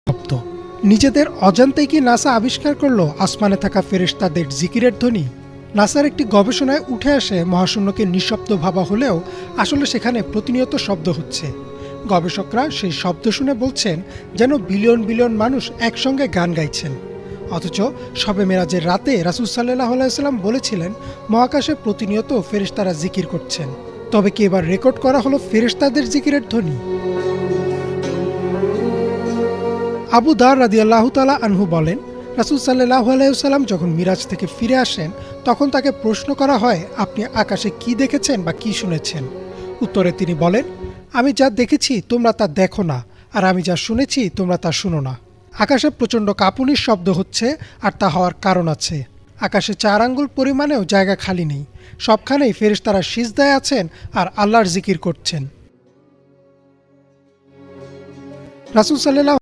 শব্দ। নিজেদের অজান্তেই কি নাসা আবিষ্কার করলো আসমানে থাকা ফেরেশতাদের জিকিরের ধ্বনি? নাসার একটি গবেষণায় উঠে আসে মহাশূন্যকে নিঃশব্দ ভাবা হলেও আসলে সেখানে প্রতিনিয়ত শব্দ হচ্ছে। গবেষকরা সেই শব্দ শুনে বলছেন যেন বিলিয়ন বিলিয়ন মানুষ একসঙ্গে গান গাইছেন। অথচ শবে মেরাজের রাতে রাসূল সাল্লাল্লাহু আলাইহি ওয়াসাল্লাম বলেছিলেন মহাকাশে প্রতিনিয়ত ফেরেশতারা জিকির করছেন। তবে কি এবার রেকর্ড করা হলো ফেরেশতাদের জিকিরের ধ্বনি? আবু দার রাদিয়াল্লাহু তাআলা আনহু বলেন, রাসূল সাল্লাল্লাহু আলাইহি ওয়াসাল্লাম যখন মিরাজ থেকে ফিরে আসেন তখন তাকে প্রশ্ন করা হয়, আপনি আকাশে কি দেখেছেন বা কি শুনেছেন? উত্তরে তিনি বলেন, আমি যা দেখেছি তোমরা তা দেখো না, আর আমি যা শুনেছি তোমরা তা শুনো না। আকাশে প্রচণ্ড কাঁপুনির শব্দ হচ্ছে, আর তা হওয়ার কারণ আছে। আকাশে ৪ আঙ্গুল পরিমাণেও জায়গা খালি নেই। সবখানেই ফেরেশতারা সিজদায় আছেন আর আল্লাহর জিকির করছেন। রাসূল সাল্লাল্লাহু